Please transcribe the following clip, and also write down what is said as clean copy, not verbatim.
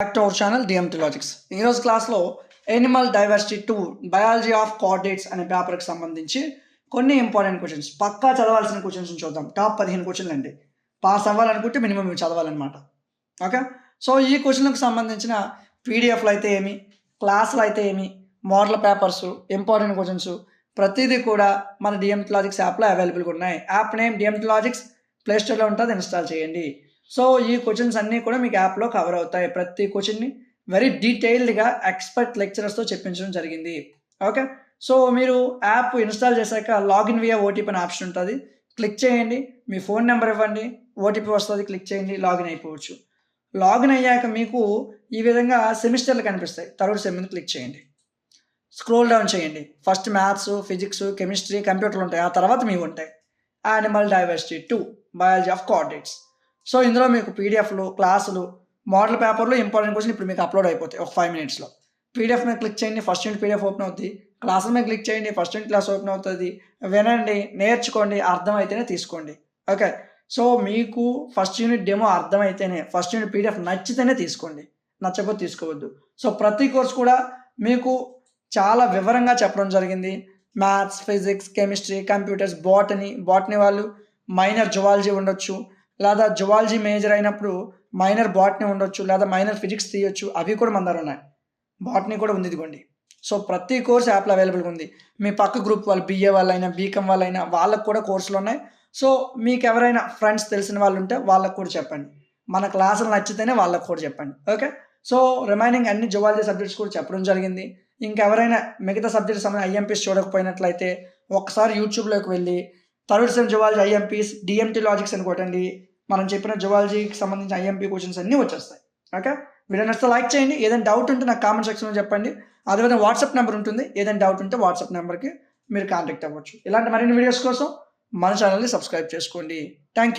Back to our channel DMT logics. ఈరోజు క్లాస్లో Animal diversity 2 biology of coordinates అనే పేపర్కి సంబంధించి కొన్ని ఇంపార్టెంట్ క్వశ్చన్స్, పక్కా చదవాల్సిన క్వశ్చన్స్ చూద్దాం. టాప్ 15 క్వశ్చన్లు అండి. పాస్ అవ్వాలనుకుంటే మినిమం ఇవి చదవాలన్నమాట. ఓకే, సో ఈ క్వశ్చన్లకు సంబంధించిన పీడిఎఫ్లు అయితే ఏమి, క్లాసులు అయితే ఏమి, మోడల్ పేపర్స్, ఇంపార్టెంట్ క్వశ్చన్స్ ప్రతిదీ కూడా మన డిఎంటీ లాజిక్స్ యాప్లో అవైలబుల్గా ఉన్నాయి. యాప్ నేమ్ డిఎంటీ లాజిక్స్, ప్లేస్టోర్లో ఉంటుంది, ఇన్స్టాల్ చేయండి. సో ఈ క్వశ్చన్స్ అన్నీ కూడా మీకు యాప్లో కవర్ అవుతాయి. ప్రతి క్వశ్చన్ని వెరీ డీటెయిల్డ్గా ఎక్స్పర్ట్ లెక్చరర్స్తో చెప్పించడం జరిగింది. ఓకే, సో మీరు యాప్ ఇన్స్టాల్ చేశాక లాగిన్ వియా ఓటీపీ అనే ఆప్షన్ ఉంటుంది. క్లిక్ చేయండి, మీ ఫోన్ నెంబర్ ఇవ్వండి, ఓటీపీ వస్తుంది, క్లిక్ చేయండి, లాగిన్ అయిపోవచ్చు. లాగిన్ అయ్యాక మీకు ఈ విధంగా సెమిస్టర్లు కనిపిస్తాయి. థర్డ్ సెమ్ మీద క్లిక్ చేయండి, స్క్రోల్ డౌన్ చేయండి. ఫస్ట్ మ్యాథ్స్, ఫిజిక్స్, కెమిస్ట్రీ, కంప్యూటర్లు ఉంటాయి. ఆ తర్వాత మీవి ఉంటాయి animal diversity 2 biology of coordinates. So ఇందులో మీకు పీడిఎఫ్లు, క్లాసులు, మోడల్ పేపర్లు, ఇంపార్టెంట్ క్వశ్చన్ ఇప్పుడు మీకు అప్లోడ్ అయిపోతాయి ఒక 5 మినిట్స్లో. పీడిఎఫ్ మీద క్లిక్ చేయండి, ఫస్ట్ యూనిట్ పీడిఎఫ్ ఓపెన్ అవుతుంది. క్లాసుల మీద క్లిక్ చేయండి, ఫస్ట్ యూనిట్ క్లాస్ ఓపెన్ అవుతుంది. వినండి, నేర్చుకోండి, అర్థమైతేనే తీసుకోండి. ఓకే, సో మీకు ఫస్ట్ యూనిట్ డెమో అర్థమైతేనే, ఫస్ట్ యూనిట్ పీడిఎఫ్ నచ్చితేనే తీసుకోండి, నచ్చకపోతే తీసుకోవద్దు. సో ప్రతి కోర్స్ కూడా మీకు చాలా వివరంగా చెప్పడం జరిగింది. Maths, physics, chemistry, computers, botany వాళ్ళు మైనర్ జువాలజీ ఉండొచ్చు, లేదా జువాలజీ మేజర్ అయినప్పుడు మైనర్ బాటనీ ఉండొచ్చు, లేదా మైనర్ ఫిజిక్స్ తీయొచ్చు. అవి కూడా మన దగ్గర ఉన్నాయి. బాటనీ కూడా ఉంది, ఇదిగోండి. సో ప్రతి కోర్స్ యాప్లో అవైలబుల్గా ఉంది. మీ పక్క గ్రూప్ వాళ్ళు, బీఏ వాళ్ళైనా, బీకామ్ వాళ్ళైనా, వాళ్ళకు కూడా కోర్సులు ఉన్నాయి. సో మీకు ఎవరైనా ఫ్రెండ్స్ తెలిసిన వాళ్ళు ఉంటే వాళ్ళకు కూడా చెప్పండి. మన క్లాసులు నచ్చితేనే వాళ్ళకు కూడా చెప్పండి. ఓకే, సో రిమైనింగ్ అన్ని జువాలజీ సబ్జెక్ట్స్ కూడా చెప్పడం జరిగింది. ఇంకెవరైనా మిగతా సబ్జెక్ట్స్ ఐఎంపీస్ చూడకపోయినట్లయితే ఒకసారి యూట్యూబ్లోకి వెళ్ళి third sem zoology IMPs DMT logics అని కొట్టండి. మనం చెప్పిన జువాలజీకి సంబంధించిన ఐఎంపీ క్వశ్చన్స్ అన్నీ వచ్చేస్తాయి. ఓకే, వీడియో నచ్చితే లైక్ చేయండి. ఏదైనా డౌట్ ఉంటే నాకు కామెంట్ సెక్షన్లో చెప్పండి. అదేవిధంగా వాట్సాప్ నెంబర్ ఉంటుంది, ఏదైనా డౌట్ ఉంటే వాట్సాప్ నెంబర్కి మీరు కాంటాక్ట్ అవ్వచ్చు. ఇలాంటి మరిన్ని వీడియోస్ కోసం మన ఛానల్ని సబ్స్క్రైబ్ చేసుకోండి. Thank you.